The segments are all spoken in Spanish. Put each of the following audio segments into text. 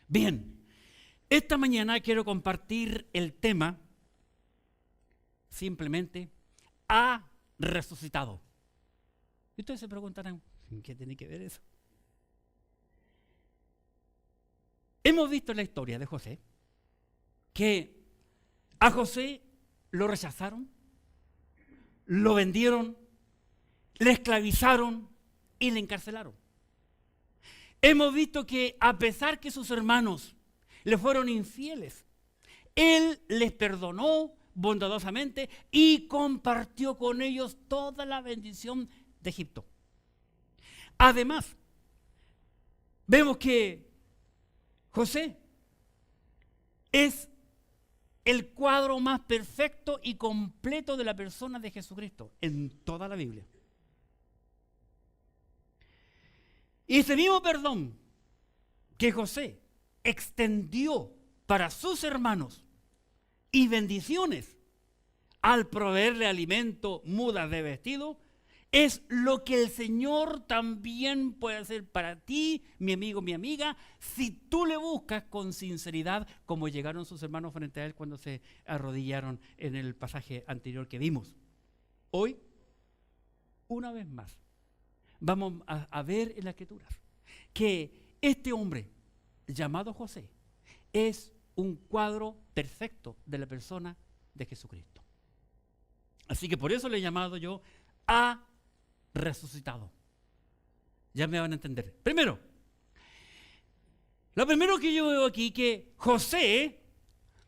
Bien, esta mañana quiero compartir el tema, simplemente, ha resucitado. Y ustedes se preguntarán, ¿qué tiene que ver eso? Hemos visto en la historia de José que a José lo rechazaron, lo vendieron, le esclavizaron y le encarcelaron. Hemos visto que a pesar que sus hermanos le fueron infieles, él les perdonó bondadosamente y compartió con ellos toda la bendición de Egipto. Además, vemos que José es el cuadro más perfecto y completo de la persona de Jesucristo en toda la Biblia. Y ese mismo perdón que José extendió para sus hermanos y bendiciones al proveerle alimento, mudas de vestido, es lo que el Señor también puede hacer para ti, mi amigo, mi amiga, si tú le buscas con sinceridad, como llegaron sus hermanos frente a él cuando se arrodillaron en el pasaje anterior que vimos. Hoy, una vez más, vamos a ver en las Escrituras que este hombre llamado José es un cuadro perfecto de la persona de Jesucristo. Así que por eso le he llamado yo ha resucitado. Ya me van a entender. Primero, lo primero que yo veo aquí que José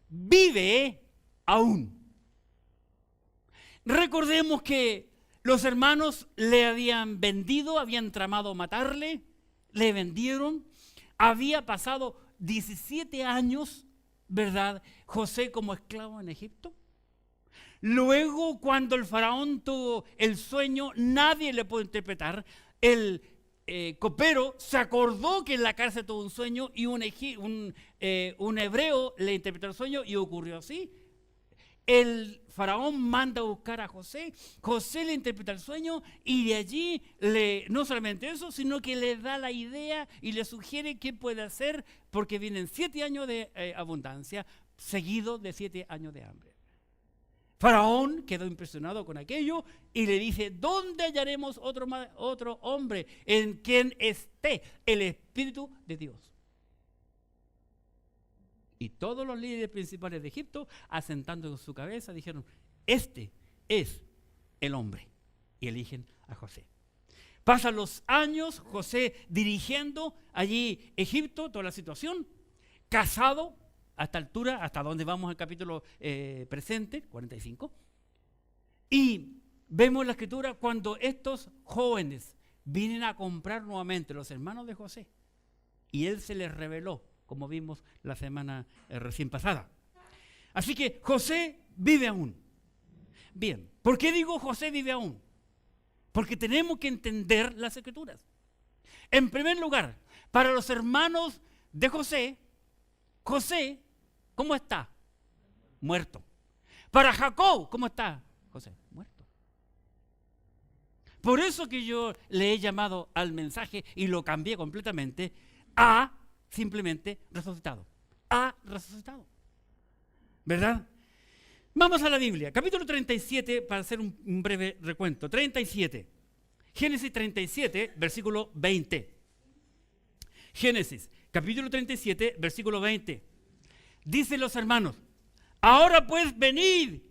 vive aún. Recordemos que los hermanos le habían vendido, habían tramado matarle, le vendieron. Había pasado 17 años, ¿verdad?, José como esclavo en Egipto. Luego, cuando el faraón tuvo el sueño, nadie le pudo interpretar. El copero se acordó que en la cárcel tuvo un sueño y un hebreo le interpretó el sueño y ocurrió así. El faraón manda a buscar a José, José le interpreta el sueño y de allí, no solamente eso, sino que le da la idea y le sugiere qué puede hacer porque vienen 7 años de abundancia seguidos de 7 años de hambre. Faraón quedó impresionado con aquello y le dice, ¿dónde hallaremos otro hombre en quien esté el Espíritu de Dios? Y todos los líderes principales de Egipto, asentando en su cabeza, dijeron, este es el hombre. Y eligen a José. Pasan los años, José dirigiendo allí Egipto, toda la situación, casado, a esta altura, hasta donde vamos al capítulo presente, 45. Y vemos en la Escritura cuando estos jóvenes vienen a comprar nuevamente, los hermanos de José, y él se les reveló, como vimos la semana recién pasada. Así que José vive aún. Bien, ¿por qué digo José vive aún? Porque tenemos que entender las Escrituras. En primer lugar, para los hermanos de José, José, ¿cómo está? Muerto. Para Jacob, ¿cómo está? José, muerto. Por eso que yo le he llamado al mensaje y lo cambié completamente a simplemente resucitado. Ha resucitado. ¿Verdad? Vamos a la Biblia. Capítulo 37, para hacer un breve recuento. 37. Génesis 37, versículo 20. Génesis, capítulo 37, versículo 20. Dicen los hermanos, ahora pues venid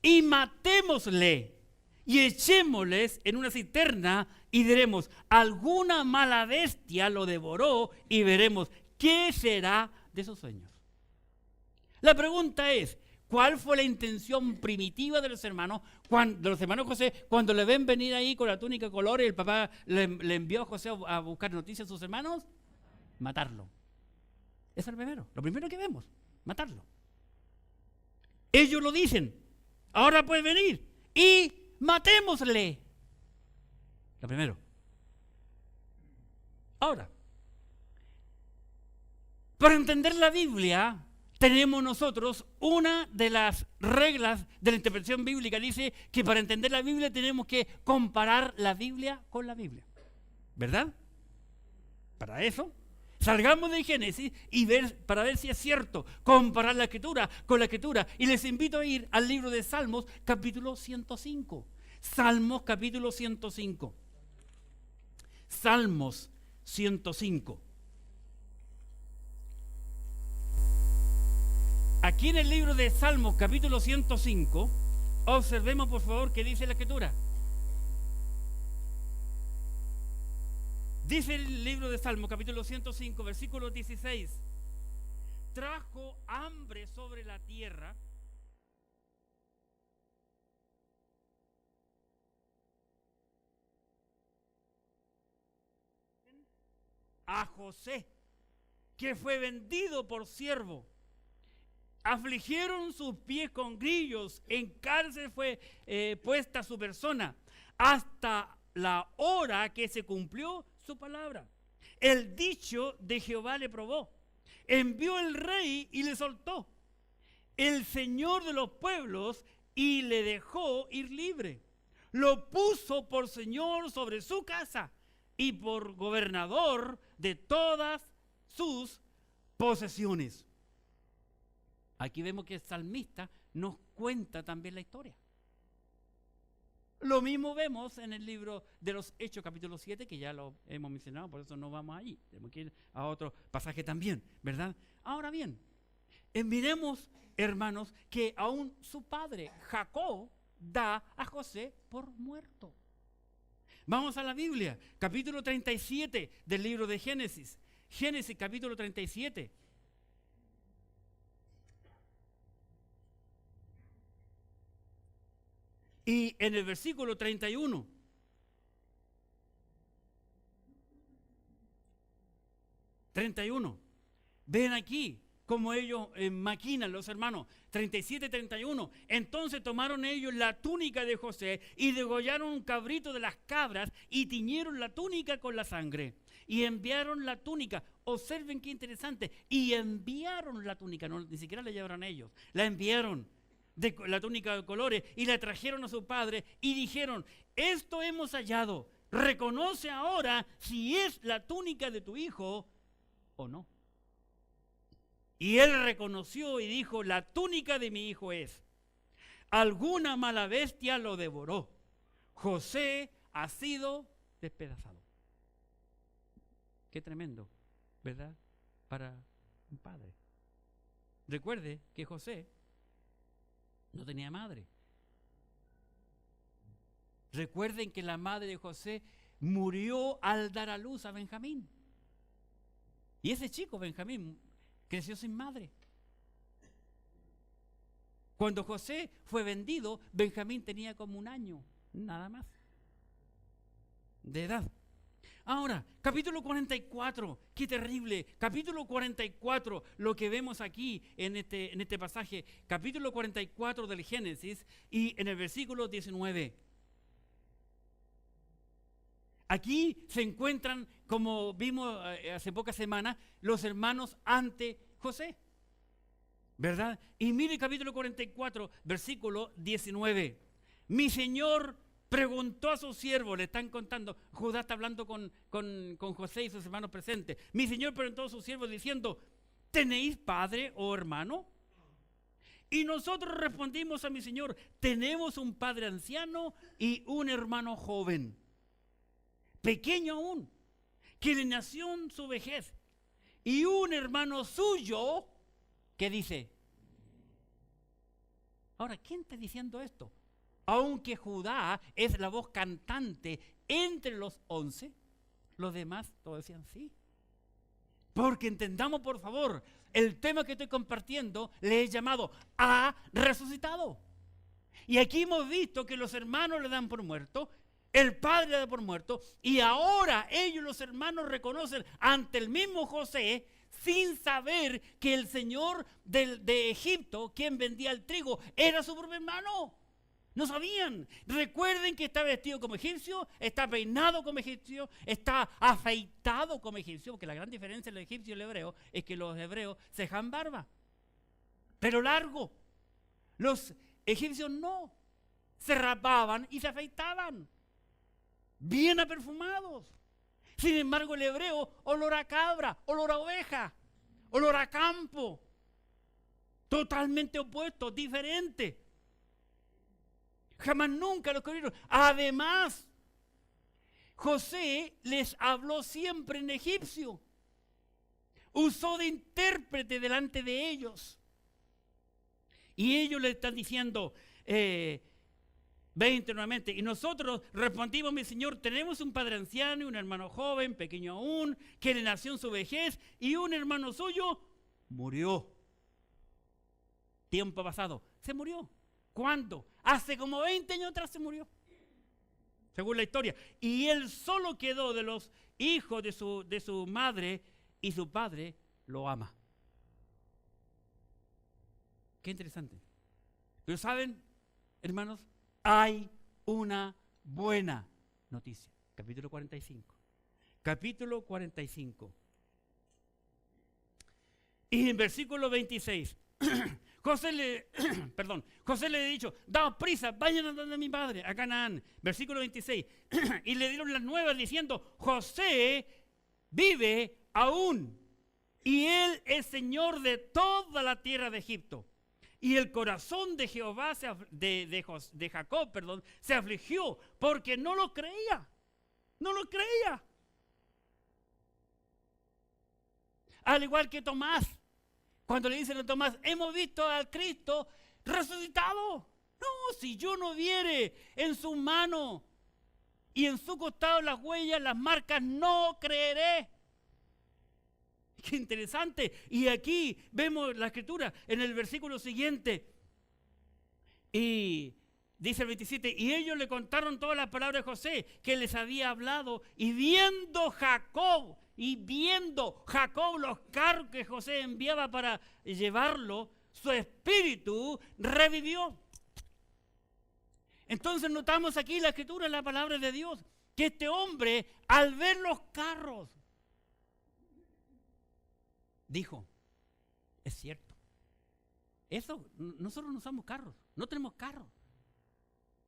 y matémosle y echémosles en una cisterna y diremos, alguna mala bestia lo devoró y veremos qué será de sus sueños. La pregunta es, ¿cuál fue la intención primitiva de los hermanos José cuando le ven venir ahí con la túnica de color y el papá le envió a José a buscar noticias a sus hermanos? Matarlo. Eso es lo primero que vemos, matarlo. Ellos lo dicen, ahora puede venir y matémosle. Lo primero. Ahora, para entender la Biblia, tenemos nosotros una de las reglas de la interpretación bíblica. Dice que para entender la Biblia tenemos que comparar la Biblia con la Biblia. ¿Verdad? Para eso, salgamos de Génesis y para ver si es cierto, comparar la Escritura con la Escritura. Y les invito a ir al libro de Salmos, capítulo 105. Salmos, capítulo 105. Salmos 105. Aquí en el libro de Salmos, capítulo 105, observemos por favor qué dice la Escritura. Dice el libro de Salmos, capítulo 105, versículo 16. Trajo hambre sobre la tierra a José, que fue vendido por siervo. Afligieron sus pies con grillos, en cárcel fue puesta su persona, hasta la hora que se cumplió su palabra. El dicho de Jehová le probó, envió el rey y le soltó, el Señor de los pueblos, y le dejó ir libre. Lo puso por señor sobre su casa y por gobernador de todas sus posesiones. Aquí vemos que el salmista nos cuenta también la historia. Lo mismo vemos en el libro de los Hechos, capítulo 7, que ya lo hemos mencionado, por eso no vamos allí. Tenemos que ir a otro pasaje también, ¿verdad? Ahora bien, miremos, hermanos, que aún su padre, Jacob, da a José por muerto. Vamos a la Biblia, capítulo 37 del libro de Génesis. Génesis, capítulo 37. Y en el versículo 31, ven aquí cómo ellos maquinan los hermanos. 37, 31. Entonces tomaron ellos la túnica de José y degollaron un cabrito de las cabras y tiñeron la túnica con la sangre. Y enviaron la túnica. Observen qué interesante. Y enviaron la túnica, no, ni siquiera la llevaron ellos. La enviaron. De la túnica de colores, y la trajeron a su padre y dijeron: esto hemos hallado, reconoce ahora si es la túnica de tu hijo o no. Y él reconoció y dijo: la túnica de mi hijo es. Alguna mala bestia lo devoró. José ha sido despedazado. Qué tremendo, ¿verdad? Para un padre. Recuerde que José no tenía madre. Recuerden que la madre de José murió al dar a luz a Benjamín. Y ese chico, Benjamín, creció sin madre. Cuando José fue vendido, Benjamín tenía como 1 año, nada más, de edad. Ahora, capítulo 44, qué terrible. Capítulo 44, lo que vemos aquí en este pasaje, capítulo 44 del Génesis y en el versículo 19. Aquí se encuentran, como vimos hace pocas semanas, los hermanos ante José, ¿verdad? Y mire capítulo 44, versículo 19. Mi señor preguntó a sus siervos, le están contando, Judá está hablando con José y sus hermanos presentes. Mi señor preguntó a sus siervos diciendo: ¿tenéis padre o hermano? Y nosotros respondimos a mi señor: tenemos un padre anciano y un hermano joven, pequeño aún, que le nació en su vejez, y un hermano suyo que dice. Ahora, ¿quién está diciendo esto? Aunque Judá es la voz cantante entre los 11, los demás todos decían sí. Porque entendamos, por favor, el tema que estoy compartiendo le he llamado ha resucitado. Y aquí hemos visto que los hermanos le dan por muerto, el padre le da por muerto, y ahora ellos, los hermanos, reconocen ante el mismo José, sin saber que el señor de Egipto, quien vendía el trigo, era su propio hermano. No sabían. Recuerden que está vestido como egipcio, está peinado como egipcio, está afeitado como egipcio, porque la gran diferencia entre el egipcio y el hebreo es que los hebreos se dejan barba. pero largo. Los egipcios no. Se rapaban y se afeitaban. Bien aperfumados. Sin embargo, el hebreo, olor a cabra, olor a oveja, olor a campo. Totalmente opuesto, diferente. Jamás nunca los corrieron. Además, José les habló siempre en egipcio. Usó de intérprete delante de ellos. Y ellos le están diciendo, 20 nuevamente, y nosotros respondimos, mi señor, tenemos un padre anciano y un hermano joven, pequeño aún, que le nació en su vejez, y un hermano suyo murió. Tiempo pasado, se murió. ¿Cuándo? Hace como 20 años atrás se murió, según la historia. Y él solo quedó de los hijos de su madre, y su padre lo ama. Qué interesante. Pero saben, hermanos, hay una buena noticia. Capítulo 45. Capítulo 45. Y en versículo 26, José le ha dicho, daos prisa, vayan a donde mi padre, a Canaán. Versículo 26. Y le dieron las nuevas diciendo, José vive aún, y él es señor de toda la tierra de Egipto. Y el corazón de Jehová, de Jacob, se afligió porque no lo creía. No lo creía. Al igual que Tomás, cuando le dicen a Tomás, hemos visto al Cristo resucitado. No, si yo no viere en su mano y en su costado las huellas, las marcas, no creeré. Qué interesante. Y aquí vemos la escritura en el versículo siguiente. Y dice el 27, y ellos le contaron todas las palabras de José que les había hablado. Y viendo Jacob los carros que José enviaba para llevarlo, su espíritu revivió. Entonces notamos aquí la escritura, la palabra de Dios, que este hombre, al ver los carros, dijo, es cierto. Eso, nosotros no usamos carros, no tenemos carros.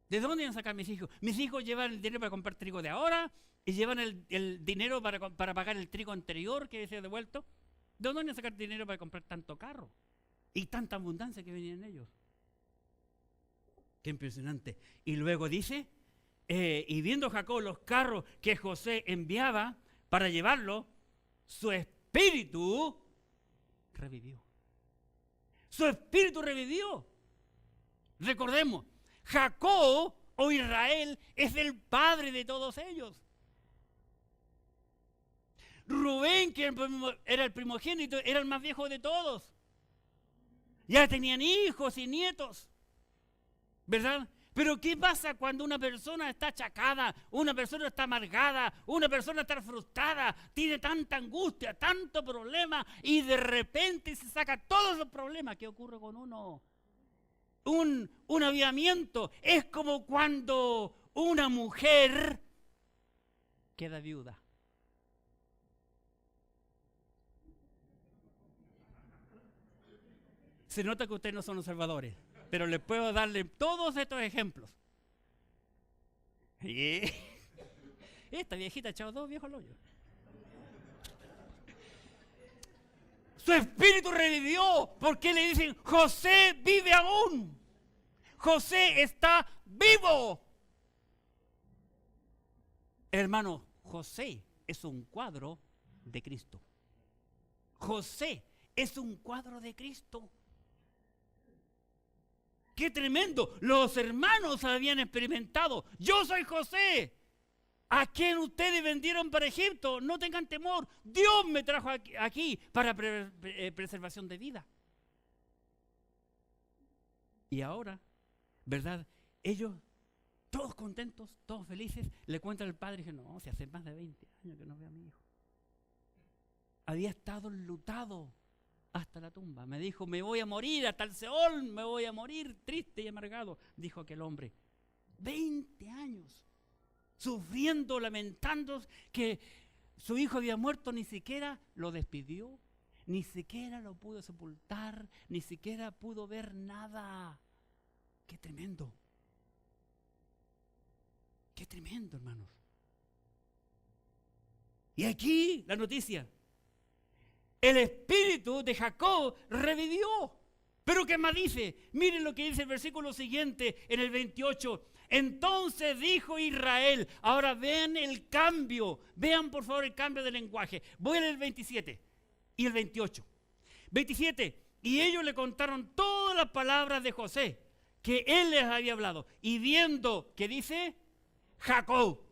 ¿De dónde van a sacar mis hijos? Mis hijos llevan el dinero para comprar trigo de ahora y llevan el dinero para pagar el trigo anterior que se ha devuelto. ¿De dónde van a sacar dinero para comprar tanto carro? Y tanta abundancia que venía en ellos. Qué impresionante. Y luego dice, y viendo Jacob los carros que José enviaba para llevarlo, su espíritu revivió. Su espíritu revivió. Recordemos, Jacob o Israel es el padre de todos ellos. Rubén, que era el primogénito, era el más viejo de todos. Ya tenían hijos y nietos, ¿verdad? Pero ¿qué pasa cuando una persona está achacada, una persona está amargada, una persona está frustrada, tiene tanta angustia, tanto problema y de repente se saca todos los problemas? ¿Qué ocurre con uno? Un avivamiento. Es como cuando una mujer queda viuda. Se nota que ustedes no son observadores, pero les puedo darle todos estos ejemplos. Y esta viejita echado dos viejos al hoyo. Su espíritu revivió porque le dicen, José vive aún. José está vivo. Hermano, José es un cuadro de Cristo. José es un cuadro de Cristo. ¡Qué tremendo! Los hermanos habían experimentado. Yo soy José, a quien ustedes vendieron para Egipto. No tengan temor. Dios me trajo aquí para preservación de vida. Y ahora, ¿verdad? Ellos, todos contentos, todos felices, le cuentan al padre que no, si hace más de 20 años que no veo a mi hijo. Había estado enlutado hasta la tumba. Me dijo, me voy a morir, hasta el Seol me voy a morir, triste y amargado, dijo aquel hombre. 20 años, sufriendo, lamentando que su hijo había muerto, ni siquiera lo despidió, ni siquiera lo pudo sepultar, ni siquiera pudo ver nada. ¡Qué tremendo! ¡Qué tremendo, hermanos! Y aquí la noticia. El espíritu de Jacob revivió. Pero ¿qué más dice? Miren lo que dice el versículo siguiente en el 28. Entonces dijo Israel. Ahora vean el cambio. Vean por favor el cambio de lenguaje. Voy al 27 y el 28. 27. Y ellos le contaron todas las palabras de José que él les había hablado. Y viendo, ¿qué dice? Jacob.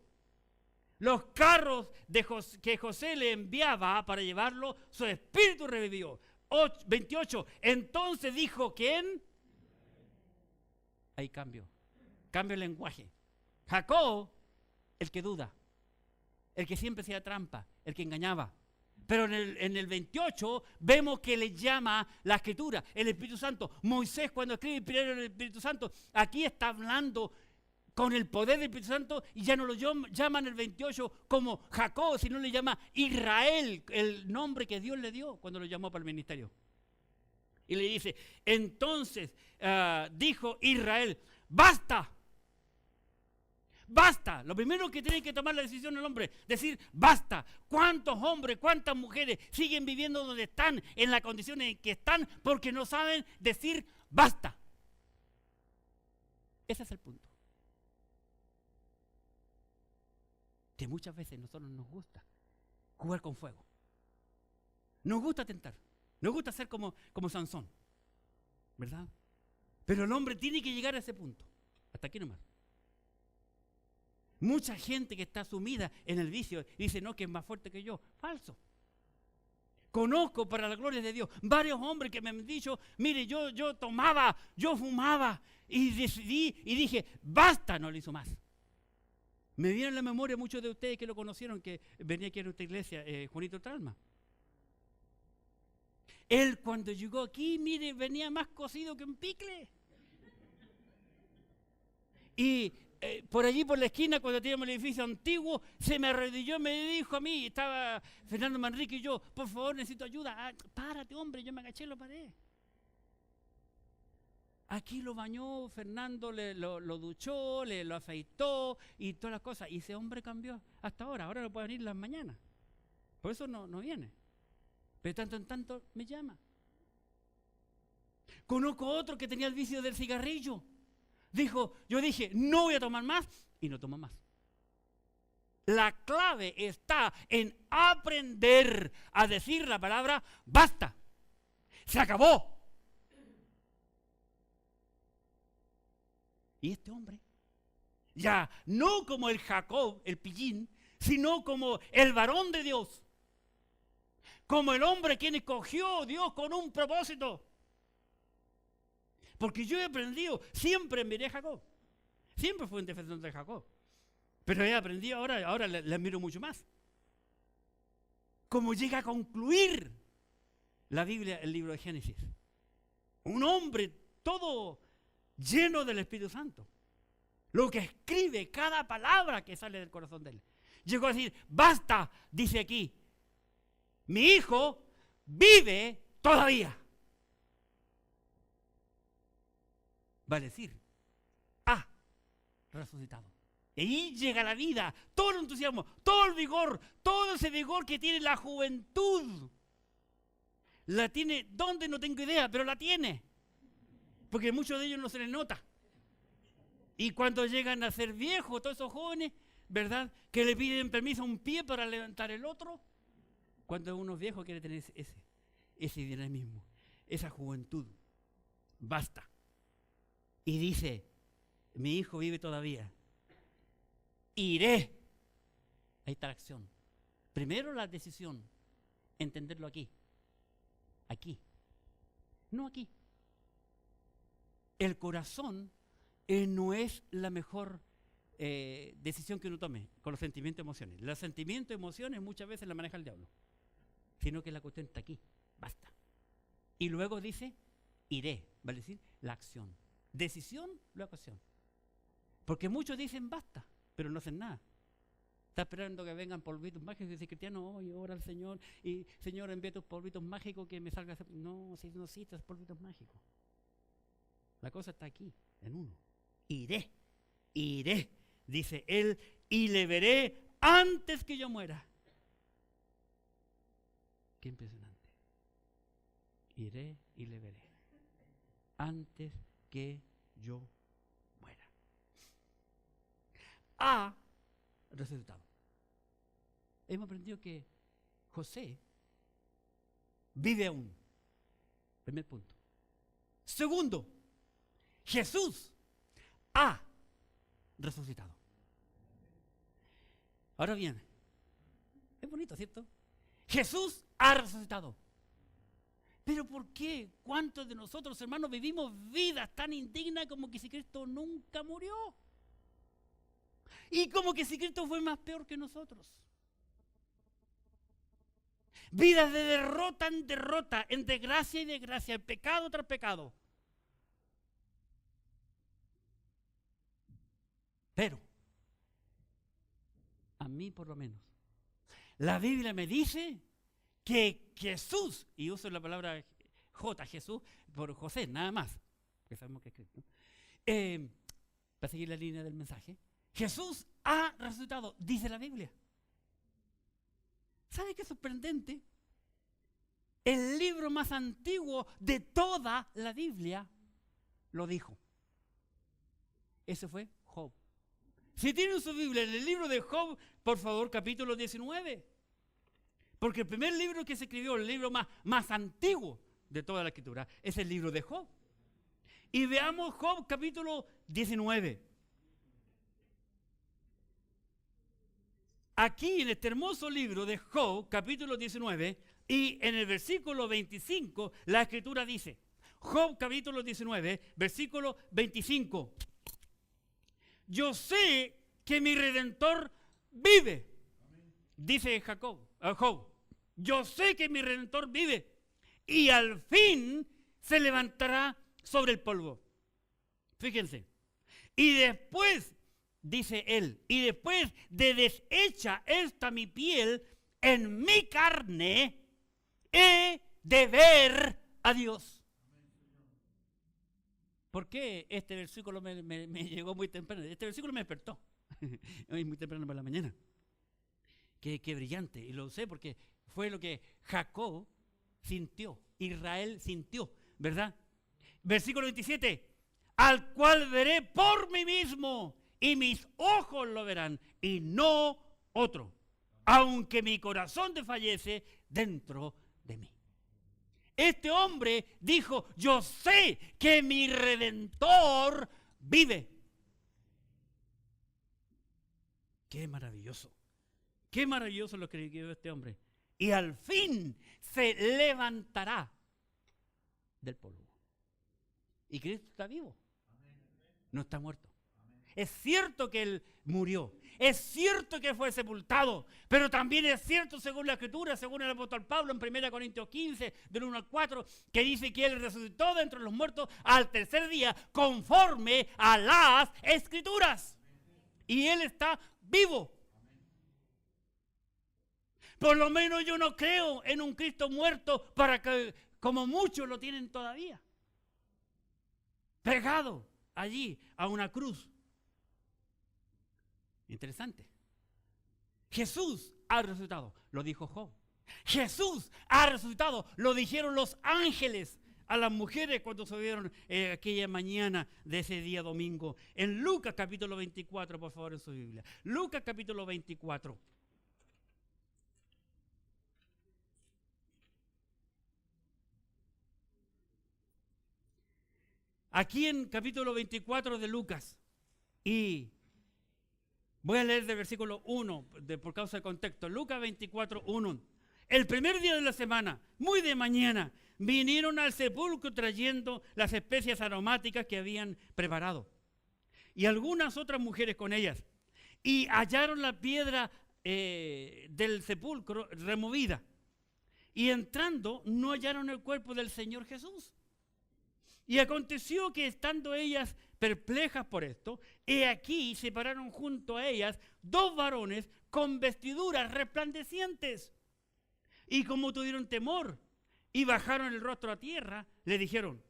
Los carros que José le enviaba para llevarlo, su espíritu revivió. 28. Entonces dijo, ¿quién? Hay cambio. Cambio el lenguaje. Jacob, el que duda, el que siempre hacía trampa, el que engañaba. Pero en el 28 vemos que le llama la Escritura, el Espíritu Santo. Moisés, cuando escribe primero el Espíritu Santo, aquí está hablando con el poder del Espíritu Santo, y ya no lo llaman en el 28 como Jacob, sino le llama Israel, el nombre que Dios le dio cuando lo llamó para el ministerio. Y le dice, entonces dijo Israel, basta. Basta. Lo primero que tiene que tomar la decisión el hombre, decir basta. ¿Cuántos hombres, cuántas mujeres siguen viviendo donde están, en las condiciones en que están, porque no saben decir basta? Ese es el punto. Que muchas veces a nosotros nos gusta jugar con fuego. Nos gusta tentar. Nos gusta ser como Sansón. ¿Verdad? Pero el hombre tiene que llegar a ese punto. Hasta aquí nomás. Mucha gente que está sumida en el vicio dice, no, que es más fuerte que yo. Falso. Conozco, para la gloria de Dios, varios hombres que me han dicho, mire, yo tomaba, yo fumaba, y decidí y dije, basta, no lo hizo más. Me viene a la memoria muchos de ustedes que lo conocieron, que venía aquí a nuestra iglesia, Juanito Tralma. Él cuando llegó aquí, mire, venía más cocido que un picle. Y por allí, por la esquina, cuando teníamos el edificio antiguo, se me arrodilló, me dijo a mí, estaba Fernando Manrique y yo, por favor, necesito ayuda. Ah, párate, hombre, yo me agaché y lo paré. Aquí lo bañó, Fernando lo duchó, lo afeitó y todas las cosas. Y ese hombre cambió hasta ahora no puede venir las mañanas. Por eso no viene. Pero tanto en tanto me llama. Conozco otro que tenía el vicio del cigarrillo. Yo dije, no voy a tomar más, y no tomo más. La clave está en aprender a decir la palabra basta. Se acabó. Y este hombre, ya no como el Jacob, el pillín, sino como el varón de Dios, como el hombre quien escogió Dios con un propósito. Porque yo he aprendido, siempre miré a Jacob, siempre fui un defensor de Jacob, pero he aprendido ahora le admiro mucho más. Como llega a concluir la Biblia, el libro de Génesis. Un hombre todo lleno del Espíritu Santo. Lo que escribe, cada palabra que sale del corazón de él. Llegó a decir, basta, dice aquí, mi hijo vive todavía. Va a decir, ha resucitado. Y ahí llega la vida, todo el entusiasmo, todo el vigor, todo ese vigor que tiene la juventud. La tiene, ¿dónde? No tengo idea, pero la tiene. Porque muchos de ellos no se les nota. Y cuando llegan a ser viejos, todos esos jóvenes, ¿verdad? Que le piden permiso a un pie para levantar el otro. Cuando uno viejo quiere tener ese dinamismo, esa juventud. Basta. Y dice, mi hijo vive todavía. Iré. Ahí está la acción. Primero la decisión, entenderlo aquí. Aquí. No aquí. El corazón no es la mejor decisión que uno tome con los sentimientos y emociones. Los sentimientos y emociones muchas veces la maneja el diablo. Sino que la cuestión está aquí. Basta. Y luego dice, iré. Vale decir, la acción. Decisión, luego acción. Porque muchos dicen basta, pero no hacen nada. Está esperando que vengan polvitos mágicos y dice, cristiano, oye, ora al Señor y Señor, envía tus polvitos mágicos que me salga. No, si no necesitas polvitos mágicos. La cosa está aquí, en uno. Iré, dice él, y le veré antes que yo muera. Qué impresionante. Iré y le veré antes que yo muera. Ha resucitado. Hemos aprendido que José vive aún. Primer punto. Segundo, Jesús ha resucitado. Ahora bien, es bonito, ¿cierto? Jesús ha resucitado. Pero ¿por qué? ¿Cuántos de nosotros, hermanos, vivimos vidas tan indignas como que si Cristo nunca murió? Y como que si Cristo fue más peor que nosotros. Vidas de derrota en derrota, en desgracia y desgracia, en pecado tras pecado. Pero, a mí por lo menos, la Biblia me dice que Jesús, y uso la palabra Jesús, por José, nada más, que sabemos que es Cristo, para seguir la línea del mensaje, Jesús ha resucitado, dice la Biblia. ¿Sabe qué es sorprendente? El libro más antiguo de toda la Biblia lo dijo. Ese fue Job. Si tienen su Biblia en el libro de Job, por favor, capítulo 19. Porque el primer libro que se escribió, el libro más antiguo de toda la Escritura, es el libro de Job. Y veamos Job capítulo 19. Aquí en este hermoso libro de Job, capítulo 19, y en el versículo 25, la Escritura dice, Job capítulo 19, versículo 25, yo sé que mi Redentor vive, dice Job, yo sé que mi Redentor vive, y al fin se levantará sobre el polvo. Fíjense, y después, dice él, y después de deshecha esta mi piel, en mi carne he de ver a Dios. ¿Por qué este versículo me llegó muy temprano? Este versículo me despertó. Hoy muy temprano por la mañana. Qué brillante. Y lo sé porque fue lo que Jacob sintió, Israel sintió, ¿verdad? Versículo 27. Al cual veré por mí mismo, y mis ojos lo verán, y no otro, aunque mi corazón desfallece dentro de mí. Este hombre dijo, yo sé que mi Redentor vive. Qué maravilloso lo que vivió este hombre. Y al fin se levantará del polvo. Y Cristo está vivo, no está muerto. Es cierto que Él murió, es cierto que fue sepultado, pero también es cierto, según la Escritura, según el apóstol Pablo en 1 Corintios 15, del 1 al 4, que dice que Él resucitó de entre los muertos al tercer día, conforme a las Escrituras. Y Él está vivo. Por lo menos yo no creo en un Cristo muerto para que, como muchos lo tienen todavía, pegado allí a una cruz. Interesante. Jesús ha resucitado, lo dijo Job. Jesús ha resucitado, lo dijeron los ángeles a las mujeres cuando subieron aquella mañana de ese día domingo. En Lucas capítulo 24, por favor, en su Biblia. Lucas capítulo 24. Aquí en capítulo 24 de Lucas, y voy a leer del versículo 1, por causa del contexto. Lucas 24, 1. El primer día de la semana, muy de mañana, vinieron al sepulcro trayendo las especias aromáticas que habían preparado. Y algunas otras mujeres con ellas. Y hallaron la piedra del sepulcro removida. Y entrando, no hallaron el cuerpo del Señor Jesús. Y aconteció que estando ellas perplejas por esto, he aquí se pararon junto a ellas dos varones con vestiduras resplandecientes. Y como tuvieron temor y bajaron el rostro a tierra, le dijeron: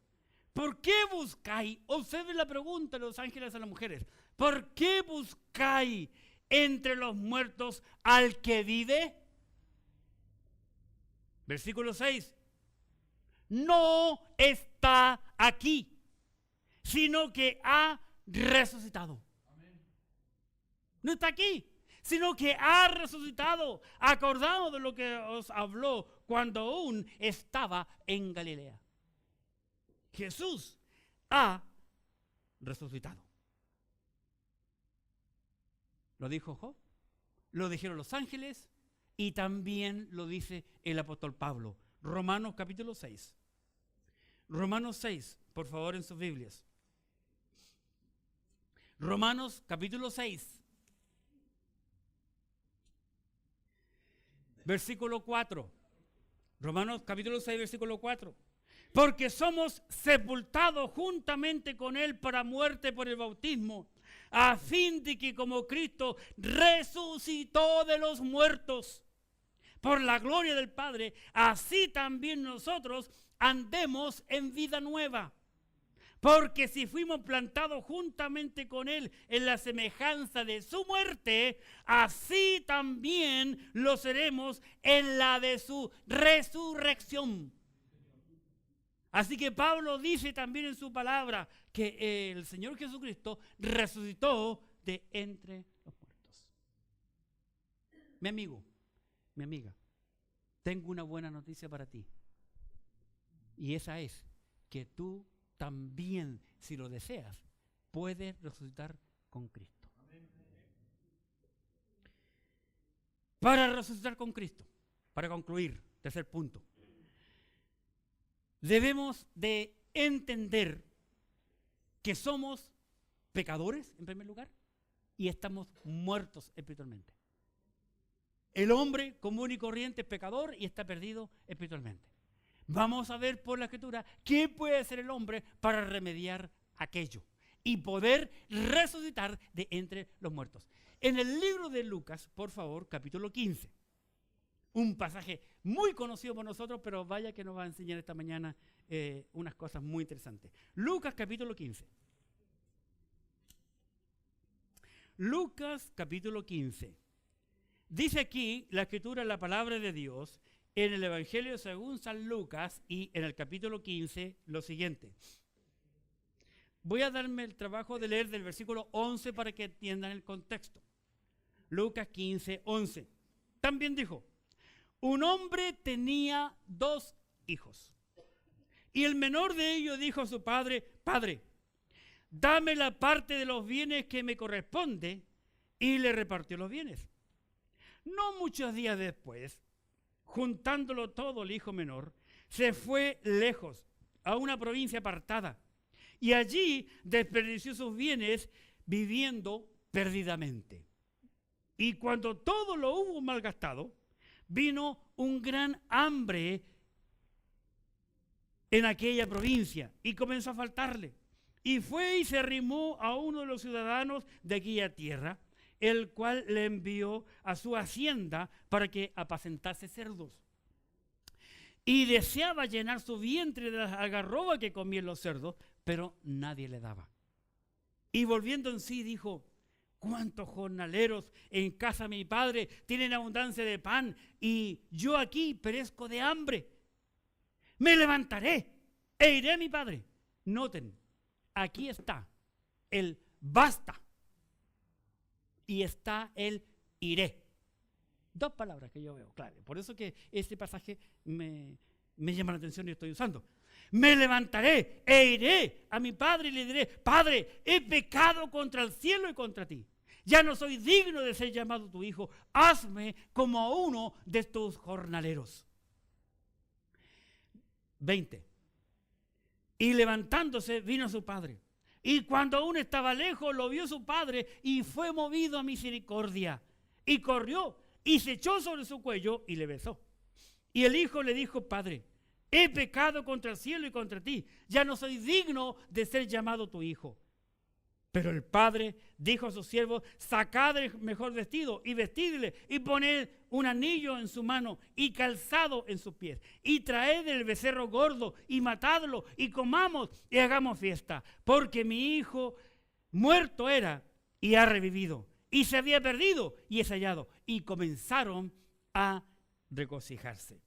¿por qué buscáis? Observen la pregunta de los ángeles a las mujeres. ¿Por qué buscáis entre los muertos al que vive? Versículo 6. No está aquí, sino que ha resucitado. No está aquí, sino que ha resucitado. Acordaos de lo que os habló cuando aún estaba en Galilea. Jesús ha resucitado. Lo dijo Job, lo dijeron los ángeles y también lo dice el apóstol Pablo. Romanos capítulo 6. Romanos 6, por favor, en sus Biblias. Romanos capítulo 6. Versículo 4. Romanos capítulo 6, versículo 4. Porque somos sepultados juntamente con Él para muerte por el bautismo, a fin de que como Cristo resucitó de los muertos por la gloria del Padre, así también nosotros andemos en vida nueva. Porque si fuimos plantados juntamente con Él en la semejanza de su muerte, así también lo seremos en la de su resurrección. Así que Pablo dice también en su palabra que el Señor Jesucristo resucitó de entre los muertos. Mi amigo, mi amiga, tengo una buena noticia para ti. Y esa es que tú también, si lo deseas, puedes resucitar con Cristo. Para resucitar con Cristo, para concluir, tercer punto, debemos de entender que somos pecadores, en primer lugar, y estamos muertos espiritualmente. El hombre común y corriente es pecador y está perdido espiritualmente. Vamos a ver por la Escritura qué puede hacer el hombre para remediar aquello y poder resucitar de entre los muertos. En el libro de Lucas, por favor, capítulo 15. Un pasaje muy conocido por nosotros, pero vaya que nos va a enseñar esta mañana unas cosas muy interesantes. Lucas capítulo 15. Lucas capítulo 15. Dice aquí la Escritura, la palabra de Dios, en el Evangelio según San Lucas y en el capítulo 15, lo siguiente. Voy a darme el trabajo de leer del versículo 11 para que entiendan el contexto. Lucas 15, 11. También dijo: un hombre tenía 2 hijos. Y el menor de ellos dijo a su padre: Padre, dame la parte de los bienes que me corresponde. Y le repartió los bienes. No muchos días después, juntándolo todo, el hijo menor se fue lejos, a una provincia apartada. Y allí desperdició sus bienes viviendo perdidamente. Y cuando todo lo hubo malgastado, vino un gran hambre en aquella provincia y comenzó a faltarle. Y fue y se arrimó a uno de los ciudadanos de aquella tierra, el cual le envió a su hacienda para que apacentase cerdos. Y deseaba llenar su vientre de las algarrobas que comían los cerdos, pero nadie le daba. Y volviendo en sí dijo: ¿cuántos jornaleros en casa de mi padre tienen abundancia de pan y yo aquí perezco de hambre? Me levantaré e iré a mi padre. Noten, aquí está el basta y está el iré. 2 palabras que yo veo, claro. Por eso que este pasaje me llama la atención y estoy usando. Me levantaré e iré a mi padre y le diré: Padre, he pecado contra el cielo y contra ti. Ya no soy digno de ser llamado tu hijo. Hazme como a uno de tus jornaleros. 20. Y levantándose vino a su padre. Y cuando aún estaba lejos, lo vio su padre y fue movido a misericordia. Y corrió y se echó sobre su cuello y le besó. Y el hijo le dijo: Padre, he pecado contra el cielo y contra ti. Ya no soy digno de ser llamado tu hijo. Pero el padre dijo a sus siervos: sacad el mejor vestido y vestidle, y poned un anillo en su mano y calzado en sus pies, y traed el becerro gordo y matadlo, y comamos y hagamos fiesta, porque mi hijo muerto era y ha revivido, y se había perdido y es hallado. Y comenzaron a regocijarse.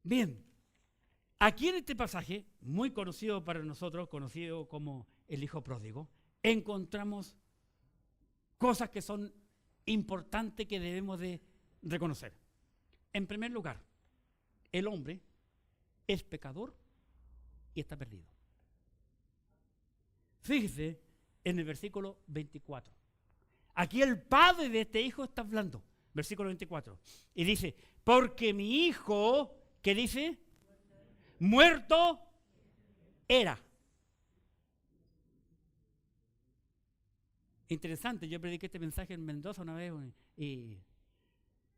Bien. Aquí en este pasaje, muy conocido para nosotros, conocido como el hijo pródigo, encontramos cosas que son importantes que debemos de reconocer. En primer lugar, el hombre es pecador y está perdido. Fíjese en el versículo 24. Aquí el padre de este hijo está hablando, versículo 24, y dice: porque mi hijo, ¿qué dice? Muerto era. Interesante, yo prediqué este mensaje en Mendoza una vez y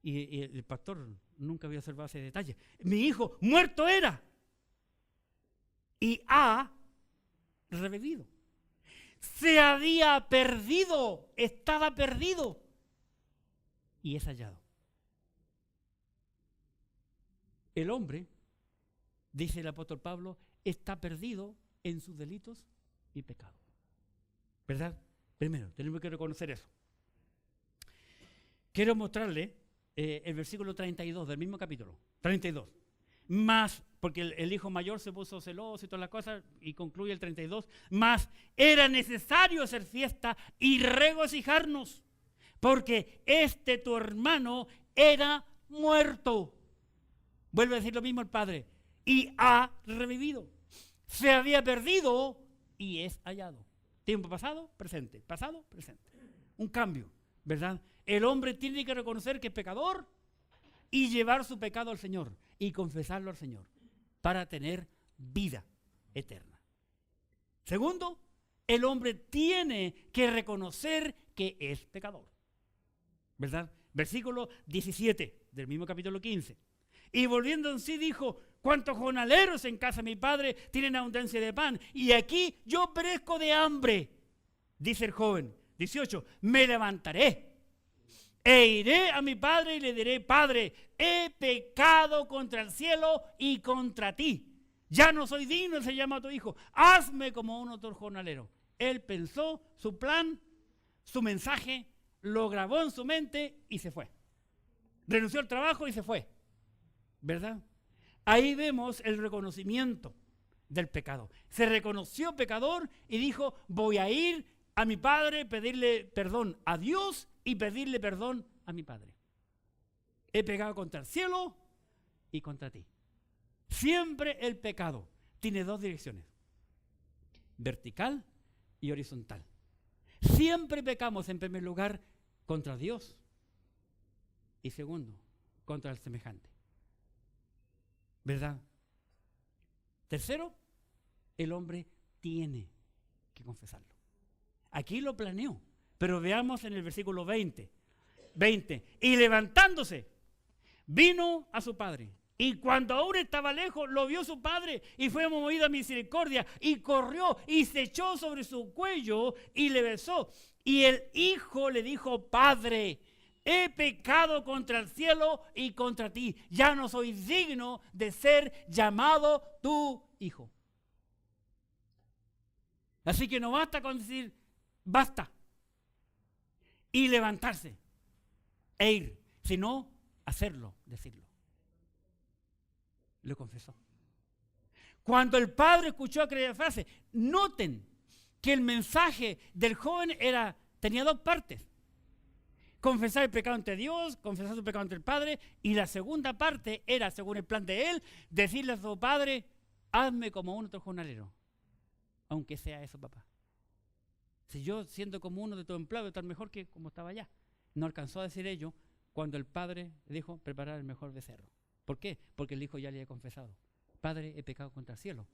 el pastor nunca había observado ese detalle. Mi hijo muerto era y ha revivido. Se había perdido, estaba perdido y es hallado. El hombre, dice el apóstol Pablo, está perdido en sus delitos y pecados. ¿Verdad? Primero, tenemos que reconocer eso. Quiero mostrarle el versículo 32 del mismo capítulo. 32. Más, porque el hijo mayor se puso celoso y todas las cosas, y concluye el 32. Más era necesario hacer fiesta y regocijarnos, porque tu hermano era muerto. Vuelve a decir lo mismo el padre. Y ha revivido. Se había perdido y es hallado. Tiempo pasado, presente. Pasado, presente. Un cambio, ¿verdad? El hombre tiene que reconocer que es pecador y llevar su pecado al Señor y confesarlo al Señor para tener vida eterna. Segundo, el hombre tiene que reconocer que es pecador, ¿verdad? Versículo 17 del mismo capítulo 15. Y volviendo en sí dijo: cuántos jornaleros en casa de mi padre tienen abundancia de pan, y aquí yo perezco de hambre. Dice el joven, 18, me levantaré e iré a mi padre y le diré: Padre, he pecado contra el cielo y contra ti. Ya no soy digno de ser llamado tu hijo. Hazme como uno de tus jornaleros. Él pensó su plan, su mensaje, lo grabó en su mente y se fue. Renunció al trabajo y se fue. ¿Verdad? Ahí vemos el reconocimiento del pecado. Se reconoció pecador y dijo: voy a ir a mi padre, pedirle perdón a Dios y pedirle perdón a mi padre. He pecado contra el cielo y contra ti. Siempre el pecado tiene dos direcciones: vertical y horizontal. Siempre pecamos, en primer lugar, contra Dios y segundo, contra el semejante. ¿Verdad? Tercero, el hombre tiene que confesarlo. Aquí lo planeó, pero veamos en el versículo 20. Y levantándose, vino a su padre. Y cuando aún estaba lejos, lo vio su padre y fue movido a misericordia y corrió y se echó sobre su cuello y le besó. Y el hijo le dijo: Padre, he pecado contra el cielo y contra ti. Ya no soy digno de ser llamado tu hijo. Así que no basta con decir basta y levantarse e ir, sino hacerlo, decirlo. Lo confesó. Cuando el padre escuchó aquella frase, noten que el mensaje del joven tenía dos partes: confesar el pecado ante Dios, confesar su pecado ante el Padre, y la segunda parte era, según el plan de él, decirle a su padre: hazme como uno de tus jornaleros, aunque sea eso, papá. Si yo, siendo como uno de tus empleados, estar mejor que como estaba allá. No alcanzó a decir ello cuando el padre dijo: preparar el mejor becerro. ¿Por qué? Porque el hijo ya le había confesado: Padre, he pecado contra el cielo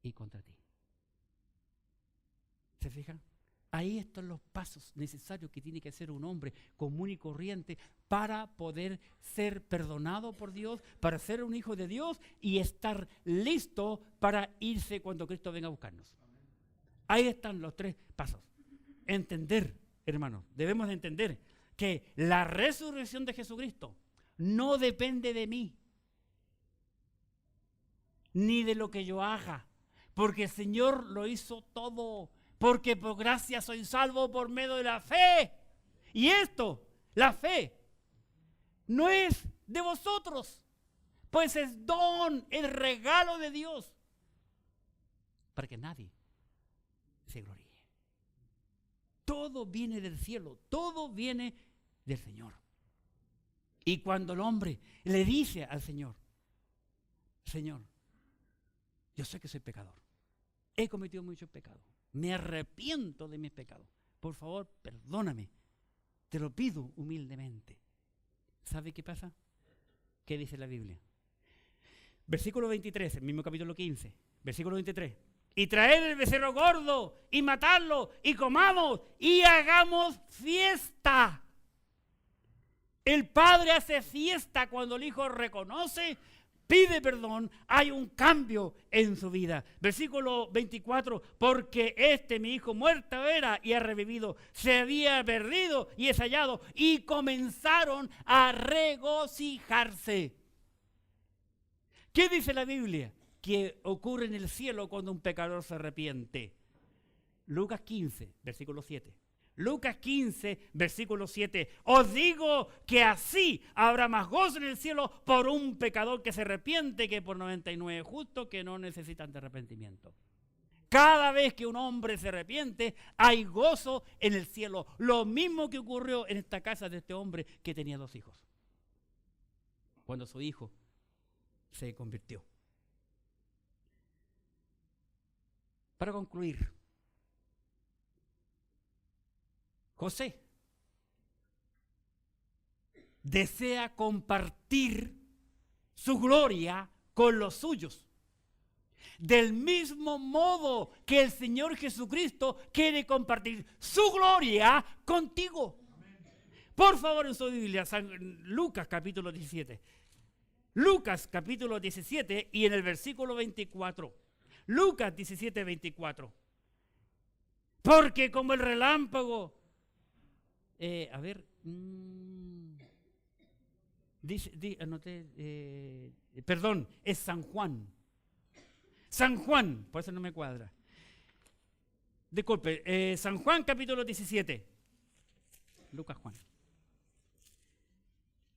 y contra ti. ¿Se fijan? Ahí están los pasos necesarios que tiene que hacer un hombre común y corriente para poder ser perdonado por Dios, para ser un hijo de Dios y estar listo para irse cuando Cristo venga a buscarnos. Ahí están los 3 pasos. Entender, hermanos, debemos de entender que la resurrección de Jesucristo no depende de mí, ni de lo que yo haga, porque el Señor lo hizo todo. Porque por gracia soy salvo por medio de la fe. Y esto, la fe, no es de vosotros, pues es don, el regalo de Dios, para que nadie se gloríe. Todo viene del cielo, todo viene del Señor. Y cuando el hombre le dice al Señor, Señor, yo sé que soy pecador, he cometido muchos pecados, me arrepiento de mis pecados. Por favor, perdóname. Te lo pido humildemente. ¿Sabe qué pasa? ¿Qué dice la Biblia? Versículo 23, el mismo capítulo 15, versículo 23. Y traed el becerro gordo y matadlo y comamos y hagamos fiesta. El padre hace fiesta cuando el hijo reconoce, pide perdón, hay un cambio en su vida. Versículo 24, porque mi hijo muerto era y ha revivido, se había perdido y es hallado, y comenzaron a regocijarse. ¿Qué dice la Biblia que ocurre en el cielo cuando un pecador se arrepiente? Lucas 15, versículo 7. Lucas 15, versículo 7. Os digo que así habrá más gozo en el cielo por un pecador que se arrepiente que por 99 justos que no necesitan de arrepentimiento. Cada vez que un hombre se arrepiente, hay gozo en el cielo. Lo mismo que ocurrió en esta casa de este hombre que tenía 2 hijos. Cuando su hijo se convirtió. Para concluir, José desea compartir su gloria con los suyos. Del mismo modo que el Señor Jesucristo quiere compartir su gloria contigo. Por favor, en su Biblia, Lucas capítulo 17. Lucas capítulo 17 y en el versículo 24. Lucas 17, 24. Porque como el relámpago... perdón, es San Juan. San Juan, por eso no me cuadra. Disculpe, San Juan capítulo 17. Lucas Juan.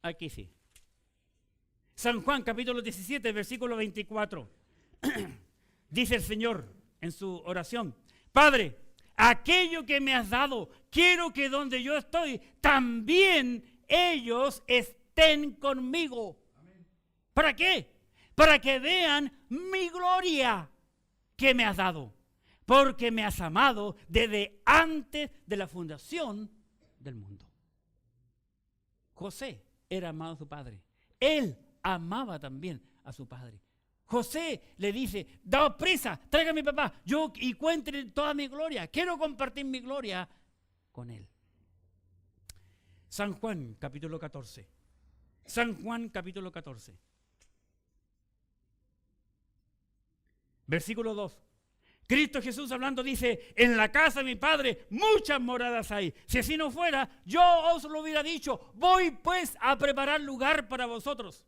Aquí sí. San Juan capítulo 17, versículo 24. Dice el Señor en su oración: Padre, aquello que me has dado, quiero que donde yo estoy, también ellos estén conmigo. Amén. ¿Para qué? Para que vean mi gloria que me has dado. Porque me has amado desde antes de la fundación del mundo. José era amado a su padre. Él amaba también a su padre. José le dice: daos prisa, traiga a mi papá, yo y cuenten toda mi gloria, quiero compartir mi gloria con él. San Juan capítulo 14. San Juan capítulo 14. Versículo 2. Cristo Jesús hablando dice: en la casa de mi Padre muchas moradas hay. Si así no fuera, yo os lo hubiera dicho. Voy pues a preparar lugar para vosotros.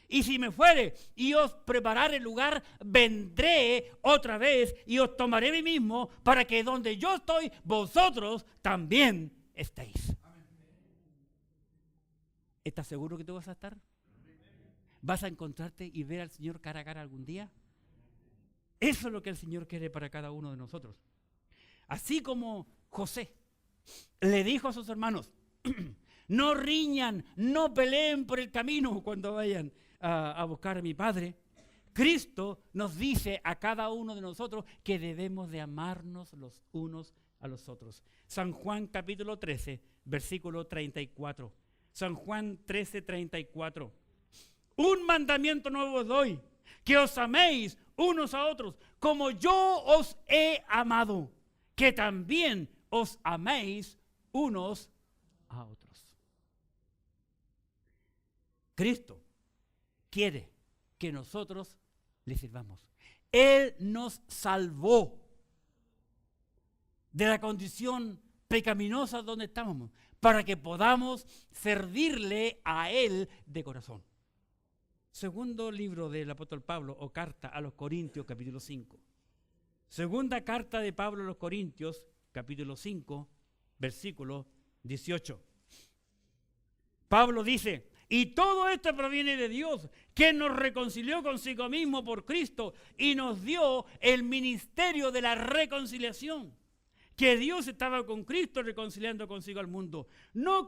Y si me fuere y os prepararé lugar, vendré otra vez y os tomaré a mí mismo, para que donde yo estoy, vosotros también estéis. ¿Estás seguro que tú vas a estar? ¿Vas a encontrarte y ver al Señor cara a cara algún día? Eso es lo que el Señor quiere para cada uno de nosotros. Así como José le dijo a sus hermanos: no riñan, no peleen por el camino cuando vayan a buscar a mi Padre. Cristo nos dice a cada uno de nosotros que debemos de amarnos los unos a los otros. San Juan capítulo 13, versículo 34. San Juan 13, 34. Un mandamiento nuevo os doy, que os améis unos a otros, como yo os he amado, que también os améis unos a otros. Cristo quiere que nosotros le sirvamos. Él nos salvó de la condición pecaminosa donde estábamos, para que podamos servirle a Él de corazón. Segundo libro del apóstol Pablo, o carta a los Corintios, capítulo 5. Segunda carta de Pablo a los Corintios, capítulo 5, versículo 18. Pablo dice: y todo esto proviene de Dios, que nos reconcilió consigo mismo por Cristo y nos dio el ministerio de la reconciliación. Que Dios estaba con Cristo reconciliando consigo al mundo, no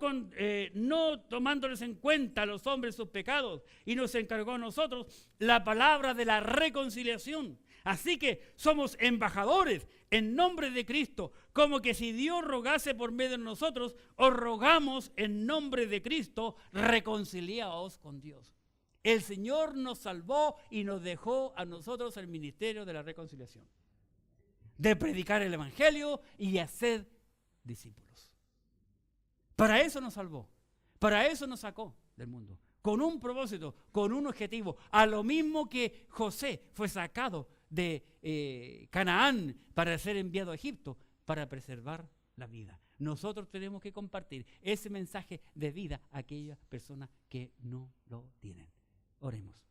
tomándoles en cuenta a los hombres sus pecados, y nos encargó a nosotros la palabra de la reconciliación. Así que somos embajadores en nombre de Cristo, como que si Dios rogase por medio de nosotros, os rogamos en nombre de Cristo, reconciliaos con Dios. El Señor nos salvó y nos dejó a nosotros el ministerio de la reconciliación, de predicar el Evangelio y hacer discípulos. Para eso nos salvó, para eso nos sacó del mundo, con un propósito, con un objetivo, a lo mismo que José fue sacado de Canaán para ser enviado a Egipto, para preservar la vida. Nosotros tenemos que compartir ese mensaje de vida a aquellas personas que no lo tienen. Oremos.